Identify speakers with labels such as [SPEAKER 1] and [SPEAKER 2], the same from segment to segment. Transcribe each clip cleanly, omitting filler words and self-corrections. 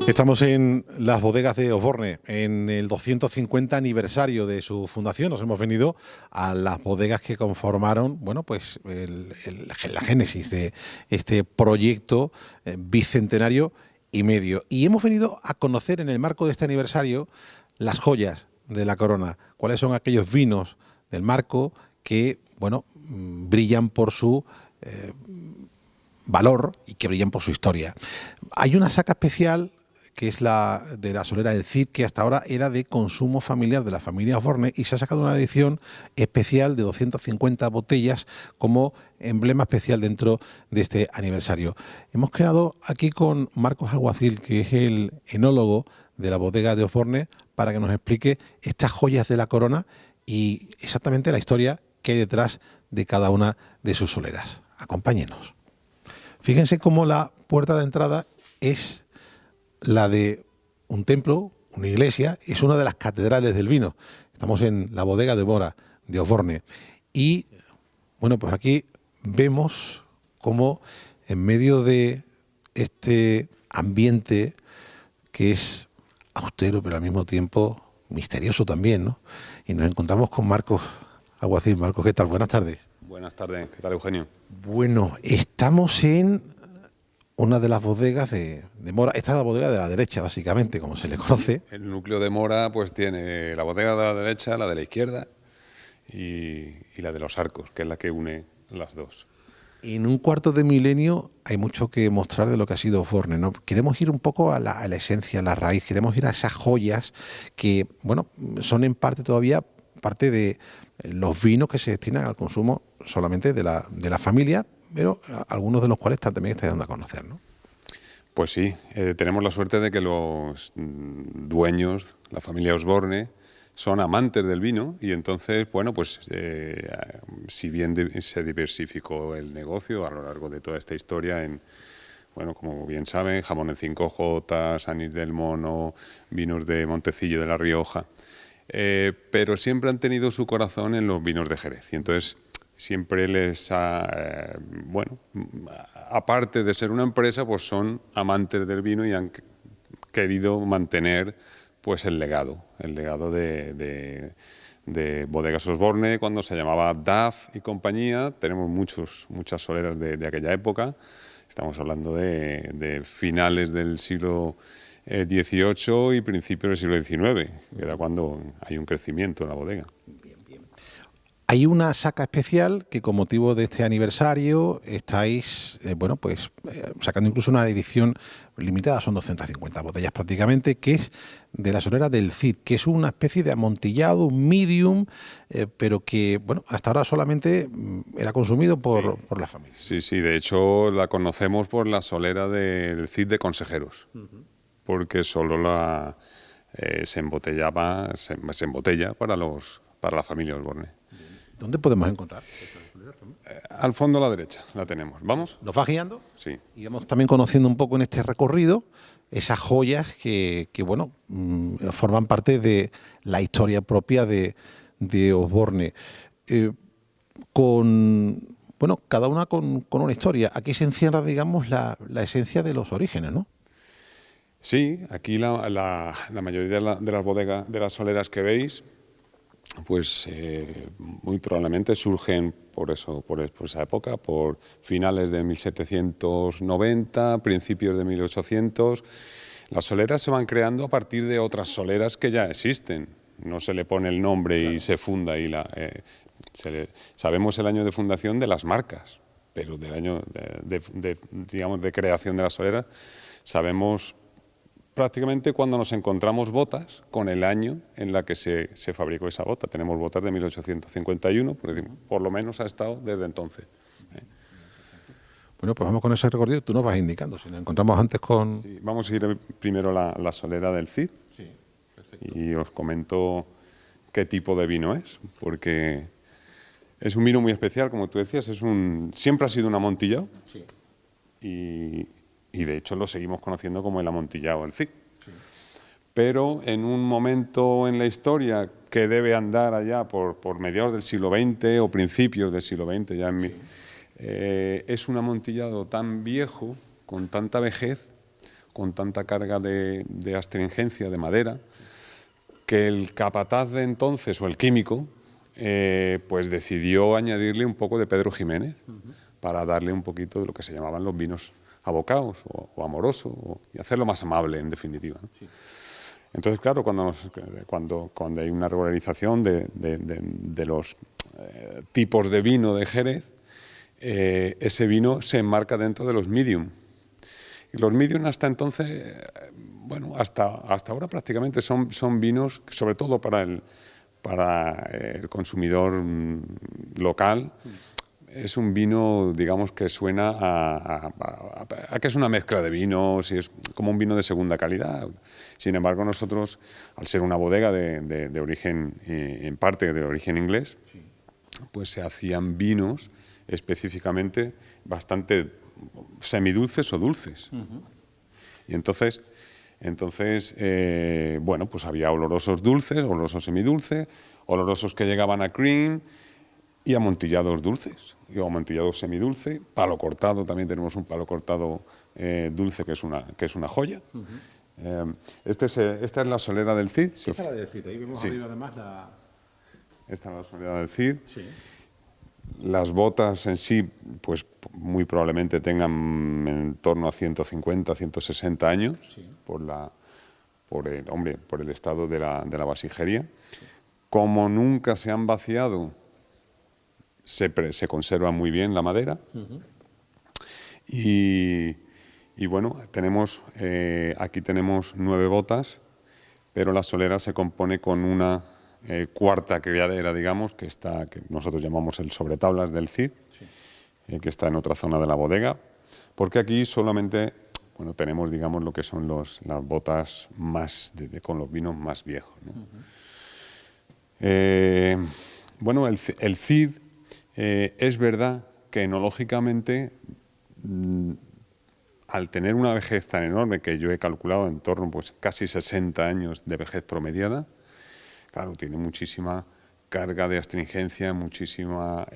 [SPEAKER 1] Estamos en las bodegas de Osborne, en el 250 aniversario de su fundación. Nos hemos venido a las bodegas que conformaron, bueno, pues la génesis de este proyecto bicentenario y medio. Y hemos venido a conocer en el marco de este aniversario las joyas de la corona. Cuáles son aquellos vinos del marco que, bueno, brillan por su valor y que brillan por su historia. Hay una saca especial que es la de la solera del Cid, que hasta ahora era de consumo familiar de la familia Osborne, y se ha sacado una edición especial de 250 botellas como emblema especial dentro de este aniversario. Hemos quedado aquí con Marcos Alguacil, que es el enólogo de la bodega de Osborne, para que nos explique estas joyas de la corona y exactamente la historia que hay detrás de cada una de sus soleras. Acompáñenos. Fíjense cómo la puerta de entrada es la de un templo, una iglesia, es una de las catedrales del vino. Estamos en la bodega de Mora, de Osborne. Y, bueno, pues aquí vemos cómo en medio de este ambiente que es austero, pero al mismo tiempo misterioso también, ¿no? Y nos encontramos con Marcos Alguacil. Marcos, ¿qué tal? Buenas tardes.
[SPEAKER 2] Buenas tardes, ¿qué tal, Eugenio?
[SPEAKER 1] Bueno, estamos en una de las bodegas de Mora. Esta es la bodega de la derecha, básicamente, como se le conoce.
[SPEAKER 2] El núcleo de Mora pues tiene la bodega de la derecha, la de la izquierda y la de los Arcos, que es la que une las dos.
[SPEAKER 1] En un cuarto de milenio hay mucho que mostrar de lo que ha sido Osborne, ¿no? Queremos ir un poco a la esencia, a la raíz, queremos ir a esas joyas que, bueno, son en parte todavía parte de los vinos que se destinan al consumo solamente de la familia, pero algunos de los cuales también estáis dando a conocer, ¿no?
[SPEAKER 2] Pues sí, tenemos la suerte de que los dueños, la familia Osborne, son amantes del vino y entonces, bueno, pues si bien se diversificó el negocio a lo largo de toda esta historia en, bueno, como bien saben, jamón en 5J, anís del Mono, vinos de Montecillo de La Rioja, pero siempre han tenido su corazón en los vinos de Jerez y entonces siempre les ha, bueno, aparte de ser una empresa, pues son amantes del vino y han querido mantener pues el legado de Bodegas Osborne, cuando se llamaba DAF y compañía. Tenemos muchas soleras de aquella época. Estamos hablando de finales del siglo XVIII y principios del siglo XIX, que era cuando hay un crecimiento en la bodega.
[SPEAKER 1] Hay una saca especial que con motivo de este aniversario estáis, bueno, pues sacando incluso una edición limitada, son 250 botellas prácticamente, que es de la solera del Cid, que es una especie de amontillado, un medium, pero que, bueno, hasta ahora solamente era consumido por la familia.
[SPEAKER 2] Sí, de hecho la conocemos por la solera del Cid de Consejeros, porque solo se embotella para la familia Osborne.
[SPEAKER 1] ¿Dónde podemos encontrar?
[SPEAKER 2] Al fondo a la derecha la tenemos. ¿Vamos?
[SPEAKER 1] ¿Nos va guiando?
[SPEAKER 2] Sí.
[SPEAKER 1] Y vamos también conociendo un poco en este recorrido esas joyas que bueno, forman parte de la historia propia de Osborne. Bueno, cada una con una historia. Aquí se encierra, digamos, la esencia de los orígenes, ¿no?
[SPEAKER 2] Sí, aquí la mayoría de las bodegas, de las soleras que veis, pues muy probablemente surgen por esa época, por finales de 1790, principios de 1800. Las soleras se van creando a partir de otras soleras que ya existen. No se le pone el nombre y se funda y sabemos el año de fundación de las marcas, pero del año digamos, de creación de las soleras sabemos prácticamente cuando nos encontramos botas con el año en la que se fabricó esa bota. Tenemos botas de 1851, por lo menos ha estado desde entonces.
[SPEAKER 1] Bueno, pues vamos con ese recorrido, tú nos vas indicando, si nos encontramos antes con...
[SPEAKER 2] Sí, vamos a ir primero la solera del Cid.
[SPEAKER 1] Sí, perfecto.
[SPEAKER 2] Y os comento qué tipo de vino es, porque es un vino muy especial, como tú decías, siempre ha sido un amontillado.
[SPEAKER 1] Sí.
[SPEAKER 2] y de hecho lo seguimos conociendo como el amontillado del Cid. Sí. Pero en un momento en la historia que debe andar allá por mediados del siglo XX o principios del siglo XX, ya sí. Es un amontillado tan viejo, con tanta vejez, con tanta carga de astringencia, de madera, que el capataz de entonces, o el químico, pues decidió añadirle un poco de Pedro Ximénez para darle un poquito de lo que se llamaban los vinos abocados o amorosos, y hacerlo más amable, en definitiva, ¿no? Sí. Entonces, claro, cuando hay una regularización de los tipos de vino de Jerez, ese vino se enmarca dentro de los medium. Y los medium hasta entonces, bueno, hasta ahora prácticamente son vinos, sobre todo para el consumidor local, es un vino, digamos, que suena a que es una mezcla de vinos y es como un vino de segunda calidad. Sin embargo, nosotros, al ser una bodega de origen, en parte de origen inglés, pues se hacían vinos específicamente bastante semidulces o dulces. Y entonces bueno, pues había olorosos dulces, olorosos semidulces, olorosos que llegaban a cream y amontillados dulces, y amontillados semidulce, palo cortado, también tenemos un palo cortado dulce que es una joya. Esta es la solera del Cid.
[SPEAKER 1] Esta es la del Cid, ahí vemos
[SPEAKER 2] sí.
[SPEAKER 1] Arriba además la...
[SPEAKER 2] Esta es la solera del Cid.
[SPEAKER 1] Sí.
[SPEAKER 2] Las botas en sí, pues muy probablemente tengan en torno a 150, 160 años, sí. por el estado de la vasijería. Sí. Como nunca se han vaciado, se conserva muy bien la madera. Y bueno, aquí tenemos 9 botas, pero la solera se compone con una cuarta criadera, digamos, que nosotros llamamos el sobretablas del Cid, sí. Que está en otra zona de la bodega, porque aquí solamente, bueno, tenemos, digamos, lo que son las botas más con los vinos más viejos, ¿no? Bueno, el Cid es verdad que enológicamente, al tener una vejez tan enorme, que yo he calculado en torno pues casi 60 años de vejez promediada, claro, tiene muchísima carga de astringencia, muchísima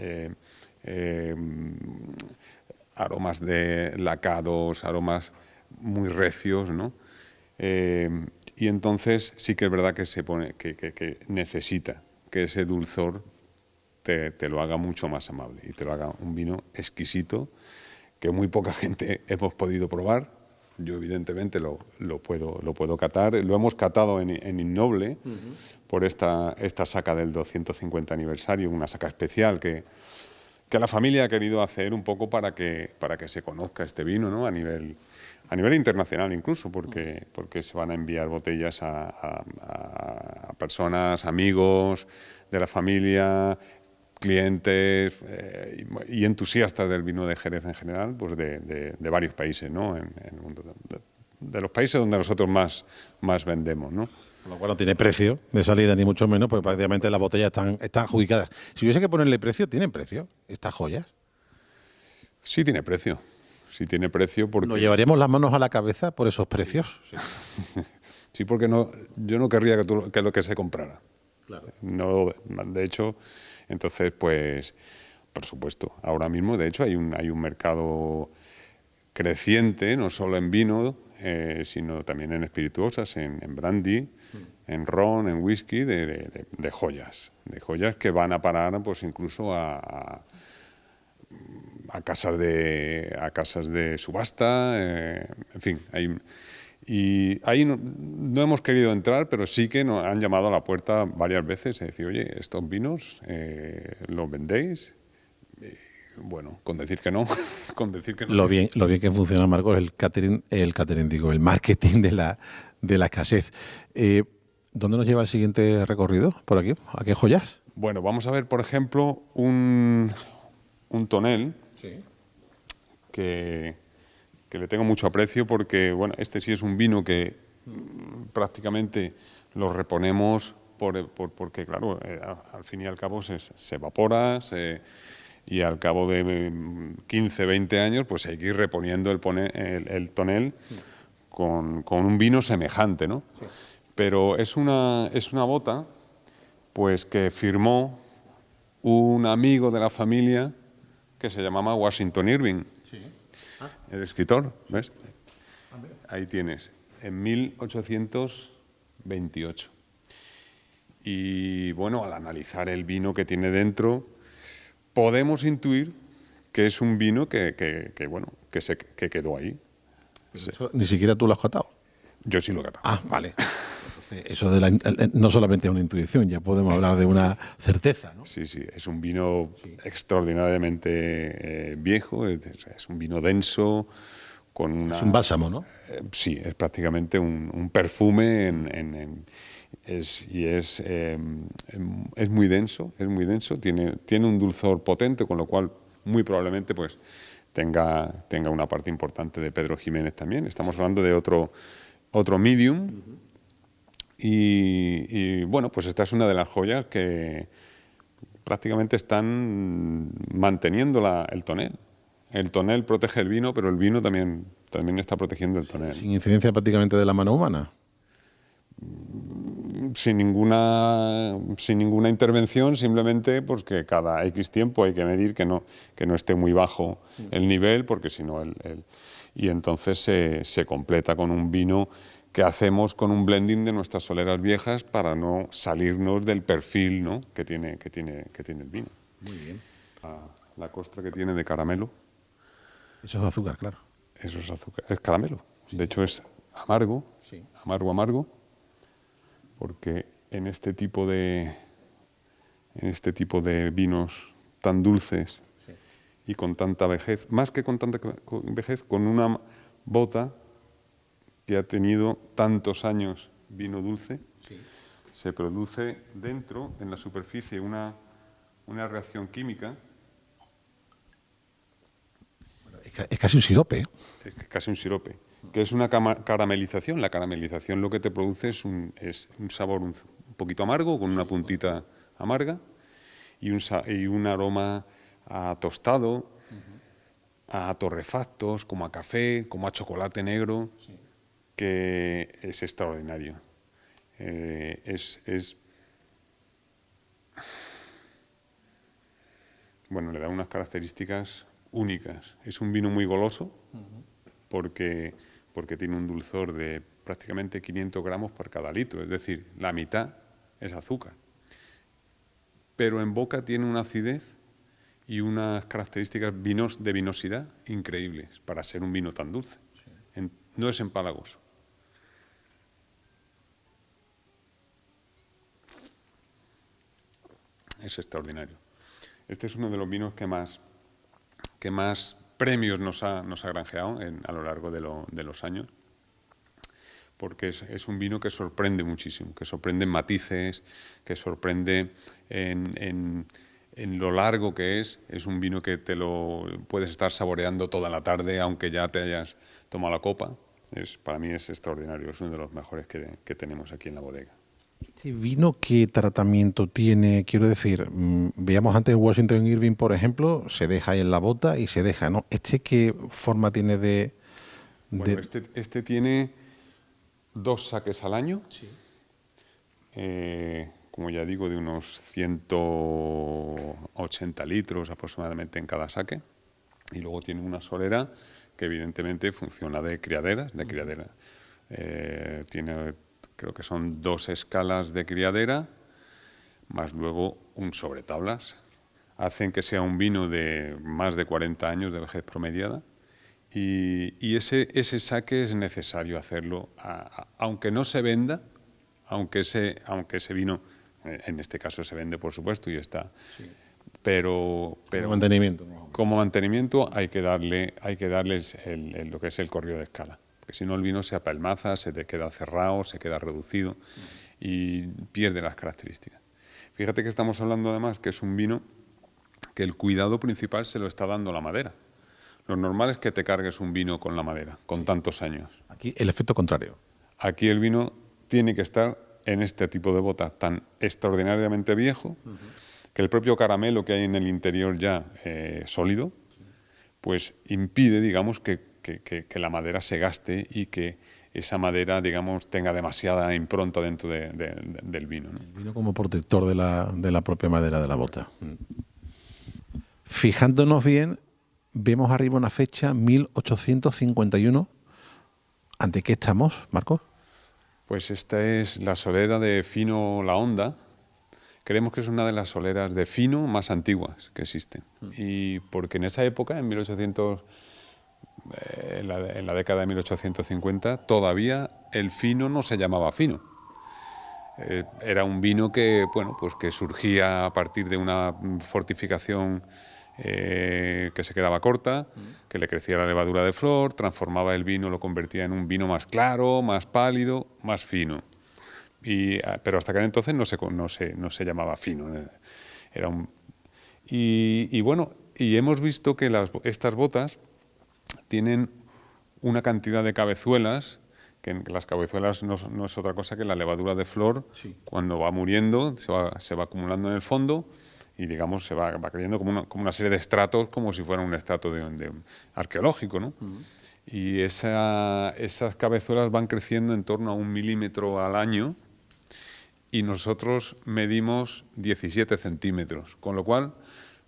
[SPEAKER 2] aromas de lacados, aromas muy recios, ¿no? Y entonces sí que es verdad que que necesita que ese dulzor te lo haga mucho más amable y te lo haga un vino exquisito que muy poca gente hemos podido probar. Yo evidentemente lo puedo catar. Lo hemos catado en Innoble por esta saca del 250 aniversario, una saca especial que la familia ha querido hacer un poco para que se conozca este vino, ¿no? A nivel internacional incluso, porque se van a enviar botellas a personas, amigos de la familia, clientes y entusiastas del vino de Jerez en general, pues de varios países, ¿no? En el mundo, de los países donde nosotros más vendemos, ¿no?
[SPEAKER 1] Con lo cual no tiene precio de salida ni mucho menos, porque prácticamente las botellas están adjudicadas. Si hubiese que ponerle precio, ¿tienen precio estas joyas?
[SPEAKER 2] Sí tiene precio. Sí tiene precio porque...
[SPEAKER 1] ¿Nos llevaríamos las manos a la cabeza por esos precios?
[SPEAKER 2] Sí, sí, porque yo no querría que lo que se comprara.
[SPEAKER 1] Claro.
[SPEAKER 2] No, de hecho, entonces, pues, por supuesto, ahora mismo, de hecho, hay un mercado creciente, no solo en vino, sino también en espirituosas, en brandy, en ron, en whisky, de joyas que van a parar, pues, incluso a casas de subasta, en fin, y ahí no hemos querido entrar, pero sí que nos han llamado a la puerta varias veces y decir, oye, estos vinos los vendéis. Bueno, con decir que no,
[SPEAKER 1] Lo bien que funciona, Marcos, el marketing de la escasez. ¿Dónde nos lleva el siguiente recorrido? ¿Por aquí? ¿A qué joyas?
[SPEAKER 2] Bueno, vamos a ver, por ejemplo, un tonel, sí, que le tengo mucho aprecio porque, bueno, este sí es un vino que prácticamente lo reponemos porque, claro, al fin y al cabo se evapora, y al cabo de 15, 20 años, pues hay que ir reponiendo el tonel con un vino semejante, ¿no? Sí. Pero es una bota pues que firmó un amigo de la familia que se llamaba Washington Irving, sí. El escritor, ¿ves? Ahí tienes, en 1828. Y bueno, al analizar el vino que tiene dentro, podemos intuir que es un vino que quedó ahí.
[SPEAKER 1] Eso, ni siquiera tú lo has catado.
[SPEAKER 2] Yo sí lo he catado.
[SPEAKER 1] Ah, vale. Entonces, eso no solamente es una intuición, ya podemos hablar de una certeza, ¿no?
[SPEAKER 2] Sí, sí, es un vino extraordinariamente viejo, es un vino denso, con una...
[SPEAKER 1] Es un bálsamo, ¿no?
[SPEAKER 2] Sí, es prácticamente un perfume es muy denso, tiene un dulzor potente, con lo cual muy probablemente pues tenga una parte importante de Pedro Jiménez también. Estamos hablando de otro medium. Y bueno, pues esta es una de las joyas que prácticamente están manteniendo el tonel. El tonel protege el vino, pero el vino también está protegiendo el tonel.
[SPEAKER 1] Sin incidencia prácticamente de la mano humana.
[SPEAKER 2] Sin ninguna intervención, simplemente porque cada X tiempo hay que medir que no esté muy bajo el nivel, porque si no y entonces se completa con un vino que hacemos con un blending de nuestras soleras viejas para no salirnos del perfil, ¿no?, que tiene el vino.
[SPEAKER 1] Muy bien.
[SPEAKER 2] La costra que tiene de caramelo.
[SPEAKER 1] Eso es azúcar, claro.
[SPEAKER 2] Eso es azúcar, es caramelo. Sí. De hecho es amargo, sí. amargo, porque en este tipo de vinos tan dulces, sí, y con tanta vejez, más que con tanta vejez, con una bota que ha tenido tantos años vino dulce, sí, se produce dentro, en la superficie, una reacción química.
[SPEAKER 1] Es casi un sirope.
[SPEAKER 2] Es casi un sirope, que es una caramelización. La caramelización lo que te produce es un sabor un poquito amargo, con una puntita amarga, y un aroma a tostado, a torrefactos, como a café, como a chocolate negro, sí, que es extraordinario. Bueno, le da unas características únicas. Es un vino muy goloso, porque tiene un dulzor de prácticamente 500 gramos por cada litro, es decir, la mitad es azúcar. Pero en boca tiene una acidez y unas características de vinosidad increíbles para ser un vino tan dulce. Sí. No es empalagoso. Es extraordinario. Este es uno de los vinos que más premios nos ha granjeado a lo largo de los años, porque es un vino que sorprende muchísimo, que sorprende en matices, que sorprende en lo largo que es. Es un vino que te lo puedes estar saboreando toda la tarde, aunque ya te hayas tomado la copa. Para mí es extraordinario, es uno de los mejores que tenemos aquí en la bodega.
[SPEAKER 1] ¿Este vino qué tratamiento tiene? Quiero decir, veíamos antes Washington Irving, por ejemplo, se deja ahí en la bota y se deja, ¿no? ¿Este qué forma tiene de...?
[SPEAKER 2] Bueno, este tiene 2 saques al año, sí, como ya digo, de unos 180 litros aproximadamente en cada saque, y luego tiene una solera que evidentemente funciona de criadera. Tiene, creo que son 2 escalas de criadera, más luego un sobretablas. Hacen que sea un vino de más de 40 años de vejez promediada, y ese saque es necesario hacerlo, aunque no se venda, aunque ese vino, en este caso se vende, por supuesto, y está... Sí. Pero como mantenimiento hay que darles lo que es el corrido de escala, porque si no el vino se apelmaza, se te queda cerrado, se queda reducido y pierde las características. Fíjate que estamos hablando además que es un vino que el cuidado principal se lo está dando la madera. Lo normal es que te cargues un vino con la madera, con tantos años.
[SPEAKER 1] Aquí el efecto contrario.
[SPEAKER 2] Aquí el vino tiene que estar en este tipo de bota tan extraordinariamente viejo, que el propio caramelo que hay en el interior ya sólido, pues impide, digamos, que la madera se gaste y que esa madera, digamos, tenga demasiada impronta dentro del vino, ¿no?
[SPEAKER 1] El vino como protector de la propia madera de la bota. Fijándonos bien, vemos arriba una fecha, 1851. ¿Ante qué estamos, Marcos?
[SPEAKER 2] Pues esta es la solera de Fino La Honda. Creemos que es una de las soleras de fino más antiguas que existen. Y porque en esa época, en 1800, en la década de 1850, todavía el fino no se llamaba fino. Era un vino que, bueno, pues que surgía a partir de una fortificación que se quedaba corta, que le crecía la levadura de flor, transformaba el vino, lo convertía en un vino más claro, más pálido, más fino. Pero hasta aquel entonces no se llamaba fino. Era bueno, y hemos visto que estas botas tienen una cantidad de cabezuelas, que las cabezuelas no es otra cosa que la levadura de flor. Sí. Cuando va muriendo se va acumulando en el fondo y, digamos, se va creyendo como una serie de estratos, como si fuera un estrato arqueológico, ¿no? Y esas cabezuelas van creciendo en torno a 1 milímetro al año y nosotros medimos 17 centímetros, con lo cual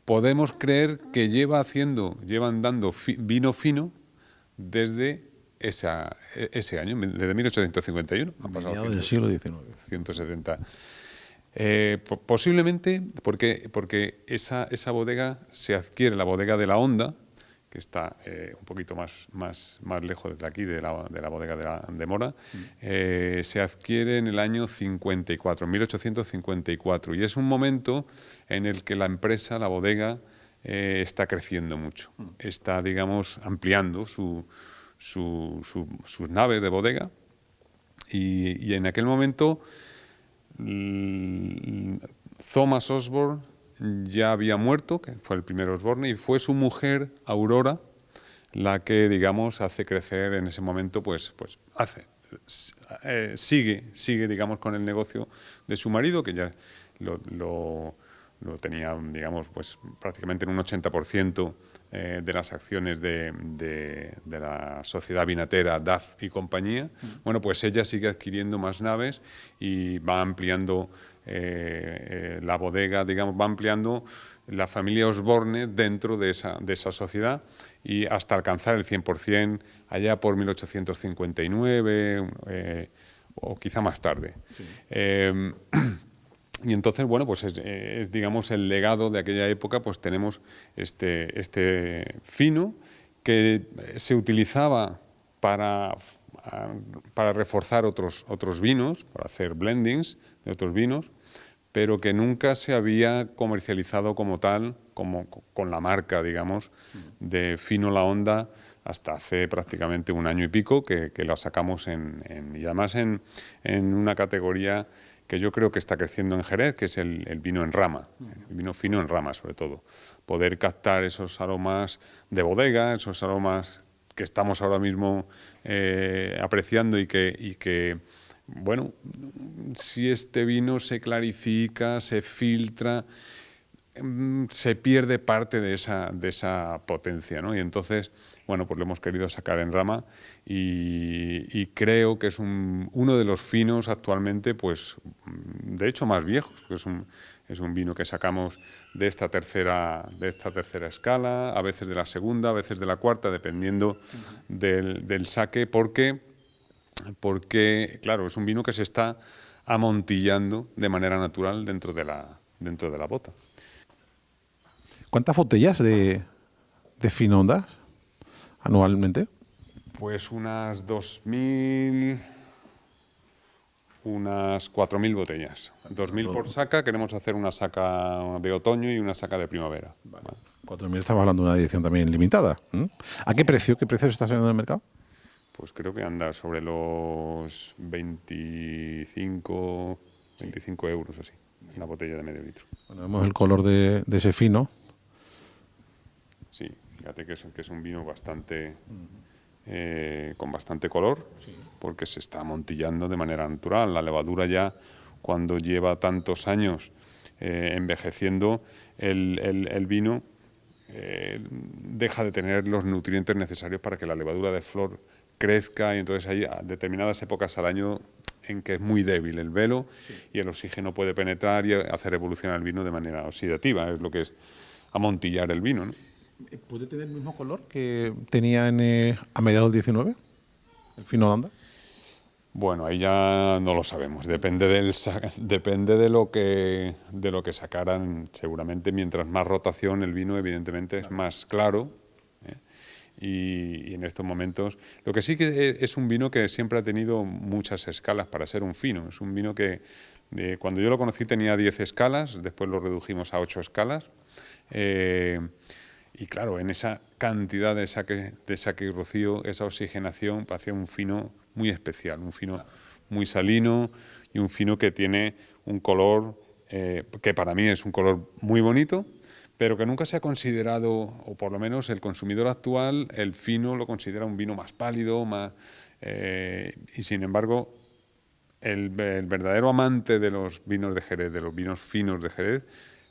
[SPEAKER 2] podemos creer que llevan dando vino fino desde ese año, desde 1851. Han pasado
[SPEAKER 1] del siglo XIX.
[SPEAKER 2] 170. Posiblemente porque esa bodega se adquiere, la bodega de La Honda, que está un poquito más lejos de aquí, de la bodega de Mora, se adquiere en el año 54, 1854. Y es un momento en el que la empresa, la bodega, está creciendo mucho. Está, digamos, ampliando sus naves de bodega. Y en aquel momento Thomas Osborne ya había muerto, que fue el primer Osborne, y fue su mujer, Aurora, la que, digamos, hace crecer en ese momento, sigue, digamos, con el negocio de su marido, que ya lo tenía, digamos, pues prácticamente en un 80% de las acciones de la sociedad vinatera DAF y compañía. Bueno, pues ella sigue adquiriendo más naves y va ampliando la bodega, digamos, va ampliando la familia Osborne dentro de esa sociedad y hasta alcanzar el 100% allá por 1859 o quizá más tarde. Sí. Y entonces, bueno, pues es digamos el legado de aquella época. Pues tenemos este fino que se utilizaba para reforzar otros vinos, para hacer blendings de otros vinos, pero que nunca se había comercializado como tal, con la marca, digamos, de Fino La Honda, hasta hace prácticamente 1 año y pico que la sacamos y además en una categoría que yo creo que está creciendo en Jerez, que es el vino en rama, el vino fino en rama sobre todo. Poder captar esos aromas de bodega, esos aromas que estamos ahora mismo apreciando y que, bueno, si este vino se clarifica, se filtra, se pierde parte de esa potencia, ¿no? Y entonces, bueno, pues lo hemos querido sacar en rama y creo que es uno de los finos actualmente, pues, de hecho, más viejos. Es un vino que sacamos de esta tercera escala, a veces de la segunda, a veces de la cuarta, dependiendo del saque, porque, claro, es un vino que se está amontillando de manera natural dentro de la bota.
[SPEAKER 1] ¿Cuántas botellas de Fino das anualmente?
[SPEAKER 2] Pues unas 2.000, unas 4.000 botellas. 2.000 por saca. Queremos hacer una saca de otoño y una saca de primavera.
[SPEAKER 1] Vale. 4.000, estamos hablando de una edición también limitada. ¿A qué precio? ¿Qué precio se está saliendo en el mercado?
[SPEAKER 2] Pues creo que anda sobre los 25 euros así, una botella de medio litro.
[SPEAKER 1] Bueno, vemos el color de ese fino.
[SPEAKER 2] Sí, fíjate que es un vino bastante con bastante color, sí, porque se está amontillando de manera natural. La levadura ya, cuando lleva tantos años envejeciendo el vino deja de tener los nutrientes necesarios para que la levadura de flor crezca, y entonces hay determinadas épocas al año en que es muy débil el velo y el oxígeno puede penetrar y hacer evolucionar el vino de manera oxidativa, es lo que es amontillar el vino, ¿no?
[SPEAKER 1] ¿Puede tener el mismo color que tenía a mediados del 19, el fino Holanda?
[SPEAKER 2] Bueno, ahí ya no lo sabemos, depende de lo que sacaran. Seguramente mientras más rotación el vino evidentemente es más claro, ¿eh? Y en estos momentos, lo que sí que es un vino que siempre ha tenido muchas escalas para ser un fino. Es un vino que cuando yo lo conocí tenía 10 escalas, después lo redujimos a 8 escalas. Y claro, en esa cantidad de saque y rocío, esa oxigenación, hacía un fino muy especial, un fino muy salino y un fino que tiene un color que para mí es un color muy bonito, pero que nunca se ha considerado, o por lo menos el consumidor actual, el fino lo considera un vino más pálido, y sin embargo el verdadero amante de los vinos de Jerez, de los vinos finos de Jerez,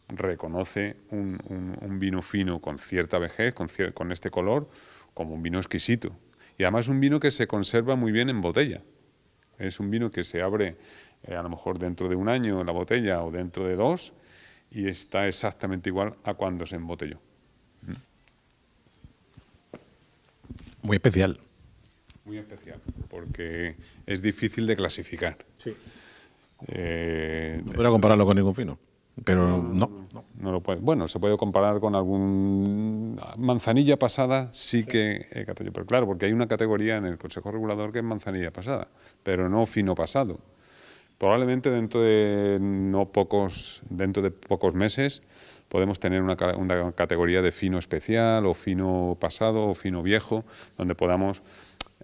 [SPEAKER 2] reconoce un vino fino con cierta vejez, con este color, como un vino exquisito. Y además un vino que se conserva muy bien en botella. Es un vino que se abre a lo mejor dentro de un año en la botella o dentro de 2 y está exactamente igual a cuando se embotelló.
[SPEAKER 1] Muy especial.
[SPEAKER 2] Muy especial, porque es difícil de clasificar.
[SPEAKER 1] Sí. No podría compararlo con ningún vino, pero
[SPEAKER 2] no lo puede. Bueno, se puede comparar con algún manzanilla pasada, sí que, pero claro, porque hay una categoría en el Consejo Regulador que es manzanilla pasada, pero no fino pasado. Probablemente dentro de pocos meses podemos tener una categoría de fino especial o fino pasado o fino viejo, donde podamos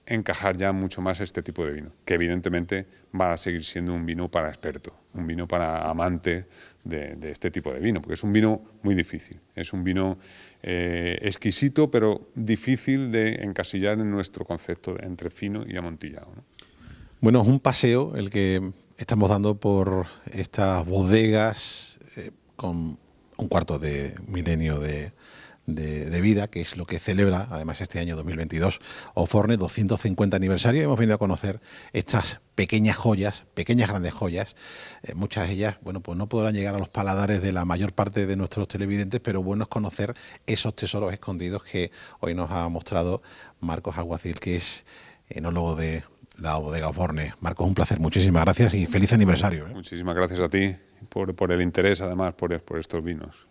[SPEAKER 2] encajar ya mucho más este tipo de vino, que evidentemente va a seguir siendo un vino para experto, un vino para amante de este tipo de vino, porque es un vino muy difícil, es un vino exquisito, pero difícil de encasillar en nuestro concepto entre fino y amontillado, ¿no?
[SPEAKER 1] Bueno, es un paseo el que estamos dando por estas bodegas con un cuarto de milenio de vida, que es lo que celebra, además, este año 2022, Oforne, 250 aniversario. Hemos venido a conocer estas pequeñas joyas, pequeñas grandes joyas. Muchas de ellas, bueno, pues no podrán llegar a los paladares de la mayor parte de nuestros televidentes, pero bueno es conocer esos tesoros escondidos que hoy nos ha mostrado Marcos Alguacil, que es enólogo de la bodega Oforne. Marcos, un placer, muchísimas gracias y feliz aniversario, ¿eh?
[SPEAKER 2] Muchísimas gracias a ti por el interés, además, por estos vinos.